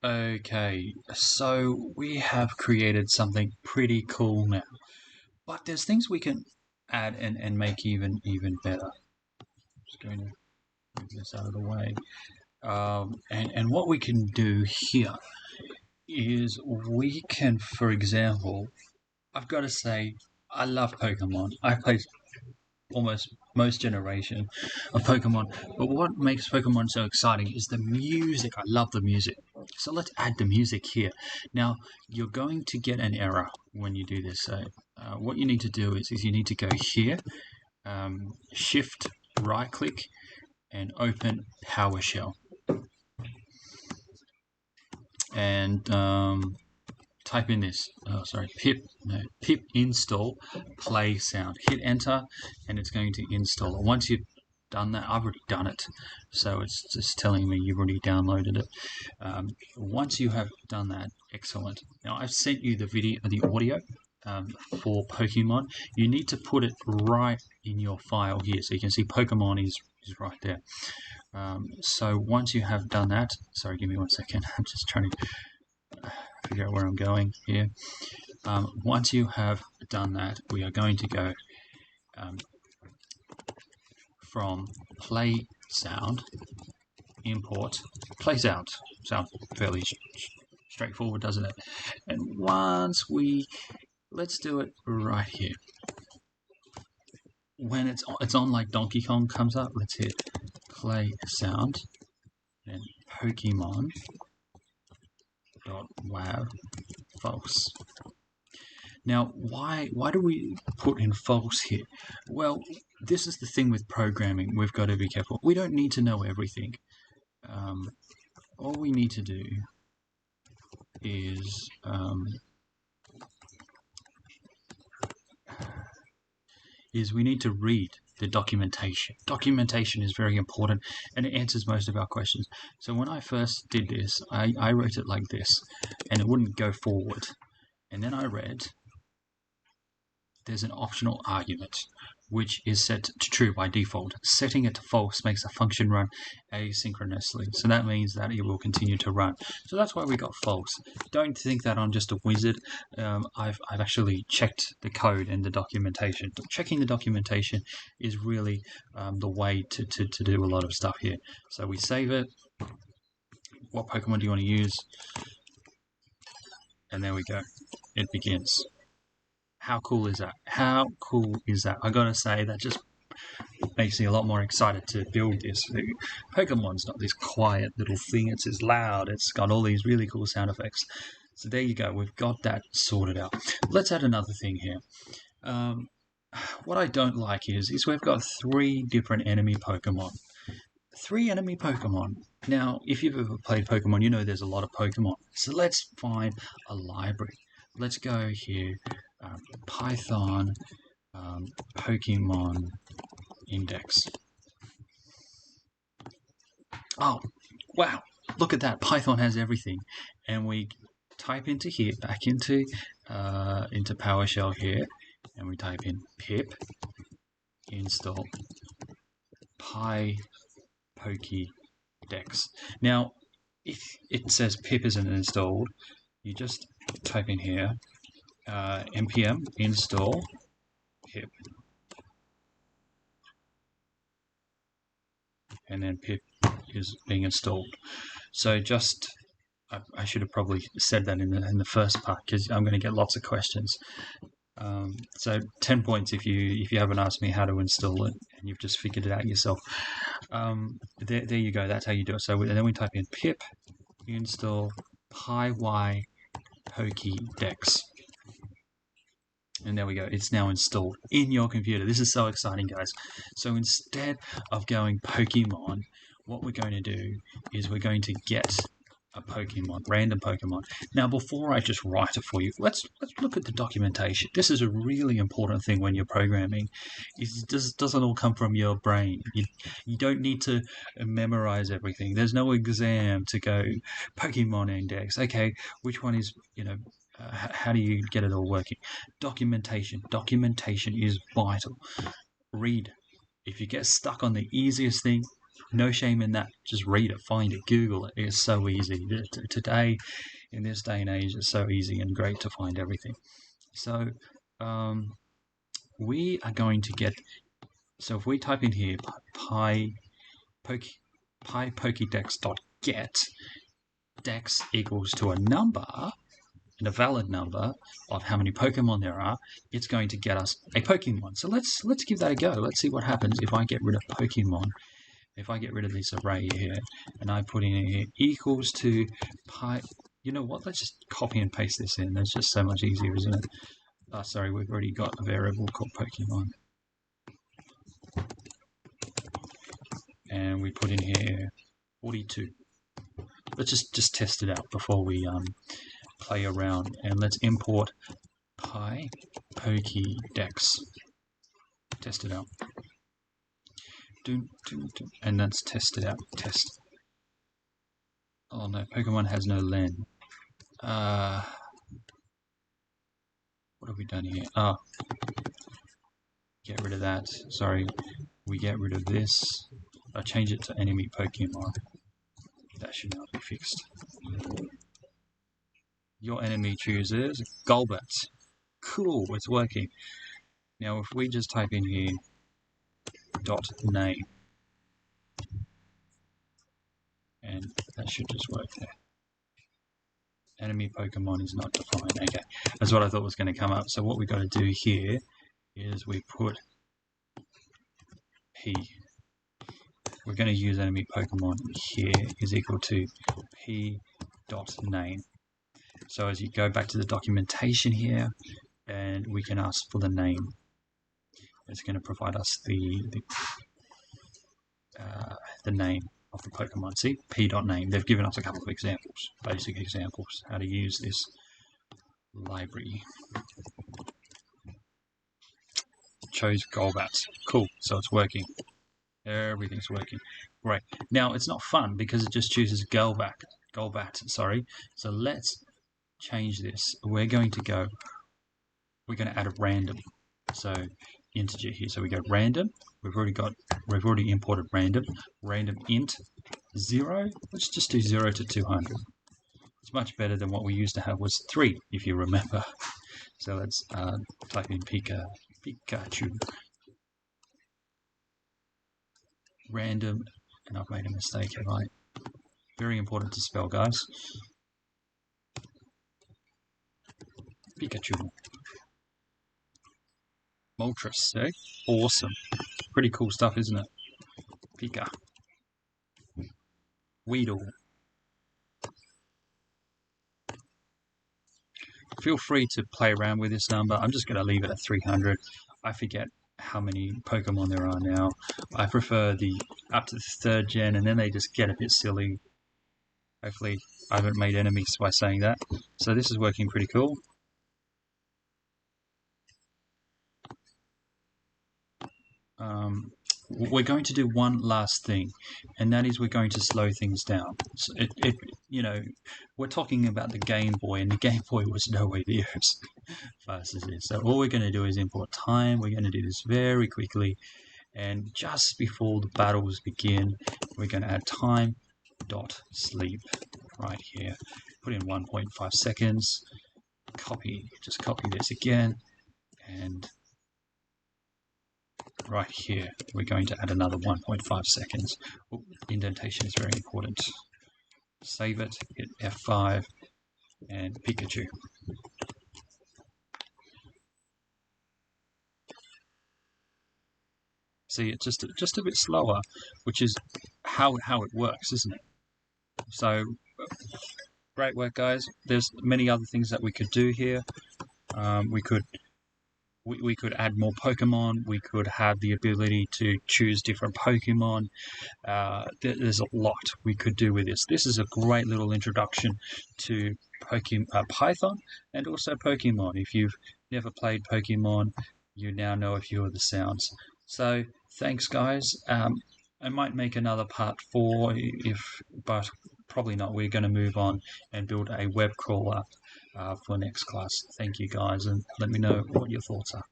Okay, so we have created something pretty cool now, but there's things we can add and make even better. Just going to move this out of the way. And what we can do here is we can, for example, I've got to say, I love Pokemon. I play almost most generation of Pokemon. But what makes Pokemon so exciting is the music. I love the music. So let's add the music here. Now, you're going to get an error when you do this. So what you need to do is you need to go here, shift right click and open PowerShell. And type in this, pip install play sound. Hit enter and it's going to install. And once you've done that, I've already done it, so it's just telling me you've already downloaded it. Once you have done that, excellent. Now I've sent you the video, the audio for Pokemon. You need to put it right in your file here, so you can see Pokemon is right there. So once you have done that, sorry, give me 1 second. I'm just trying to figure out where I'm going here. Once you have done that, we are going to go from play sound, import play sound. Sounds fairly straightforward, doesn't it? And let's do it right here. When it's on like Donkey Kong comes up, let's hit play sound and Pokemon .wav false. Now, why do we put in false here? Well, this is the thing with programming. We've got to be careful. We don't need to know everything. All we need to do is we need to read the documentation. Documentation is very important and it answers most of our questions. So when I first did this, I wrote it like this and it wouldn't go forward. And then I read there's an optional argument which is set to true by default. Setting it to false makes the function run asynchronously. So that means that it will continue to run. So that's why we got false. Don't think that I'm just a wizard. I've actually checked the code and the documentation. Checking the documentation is really the way to do a lot of stuff here. So we save it. What Pokemon do you want to use? And there we go. It begins. How cool is that? How cool is that? I gotta say, that just makes me a lot more excited to build this. Pokemon's not this quiet little thing, it's as loud, it's got all these really cool sound effects. So there you go, we've got that sorted out. Let's add another thing here. What I don't like is we've got 3 different enemy Pokemon. 3 enemy Pokemon. Now, if you've ever played Pokemon, you know there's a lot of Pokemon. So let's find a library. Let's go here, Python Pokemon index. Oh, wow, look at that. Python has everything. And we type into here, back into PowerShell here, and we type in pip install PyPokédex. Now, if it says pip isn't installed, you just type in here npm install pip, and then pip is being installed. So just I should have probably said that in the first part because I'm going to get lots of questions. So 10 points if you haven't asked me how to install it and you've just figured it out yourself. There you go. That's how you do it. So then we type in pip install PyPokédex. And there we go. It's now installed in your computer. This is so exciting, guys. So instead of going Pokemon, what we're going to do is we're going to get a Pokemon, random Pokemon. Now, before I just write it for you, let's look at the documentation. This is a really important thing when you're programming. It doesn't all come from your brain. You don't need to memorize everything. There's no exam to go Pokemon index. Okay, which one is, how do you get it all working? Documentation. Documentation is vital. Read. If you get stuck on the easiest thing, No shame in that. Just read it, find it, Google it. It's so easy. Today, in this day and age, it's so easy and great to find everything. So we are going to get, so if we type in here PyPokédex.get, dex equals to a number, and a valid number of how many Pokemon there are, it's going to get us a Pokemon. So let's give that a go. Let's see what happens if I get rid of Pokemon. If I get rid of this array here and I put in here equals to pi, you know what? Let's just copy and paste this in. That's just so much easier, isn't it? Sorry, we've already got a variable called Pokemon. And we put in here 42. Let's just test it out before we play around, and let's import PyPokédex. Test it out. And let's test it out. Test. Oh no, Pokemon has no len. What have we done here? Get rid of that. Sorry, we get rid of this. I'll change it to enemy Pokemon. That should now be fixed. Your enemy chooses Golbat. Cool, it's working. Now if we just type in here .name, and that should just work there. Enemy Pokemon is not defined. Okay, that's what I thought was going to come up. So what we got to do here is we put P. We're going to use enemy Pokemon here is equal to P.name. So as you go back to the documentation here, and we can ask for the name. It's going to provide us the name of the Pokemon. See, P.name. They've given us a couple of examples, basic examples, how to use this library. Chose Golbat. Cool, so it's working. Everything's working. Great. Now it's not fun because it just chooses Golbat. Sorry. So let's change this. We're going to add a random. So integer here. So we go random. We've already imported random. Random int 0. Let's just do 0 to 200. It's much better than what we used to have was 3, if you remember. So let's type in Pikachu. Random, and I've made a mistake, have I? Very important to spell, guys. Pikachu. Moltres, eh? Awesome. Pretty cool stuff, isn't it? Pika. Weedle. Feel free to play around with this number. I'm just going to leave it at 300. I forget how many Pokemon there are now. I prefer the up to the 3rd gen, and then they just get a bit silly. Hopefully I haven't made enemies by saying that. So this is working pretty cool. We're going to do one last thing, and that is we're going to slow things down. So you know, we're talking about the Game Boy, and the Game Boy was nowhere near as fast as this. So all we're going to do is import time. We're going to do this very quickly, and just before the battles begin, we're going to add time dot sleep right here. Put in 1.5 seconds. Just copy this again, and right here, we're going to add another 1.5 seconds. Oh, indentation is very important. Save it, hit F5, and Pikachu. See, it's just a bit slower, which is how it works, isn't it? So, great work, guys. There's many other things that we could do here. We could add more Pokemon. We could have the ability to choose different Pokemon. There's a lot we could do with this. This is a great little introduction to Python and also Pokemon. If you've never played Pokemon, you now know a few of the sounds. So thanks, guys. I might make another part 4, but probably not. We're going to move on and build a web crawler for next class. Thank you, guys, and let me know what your thoughts are.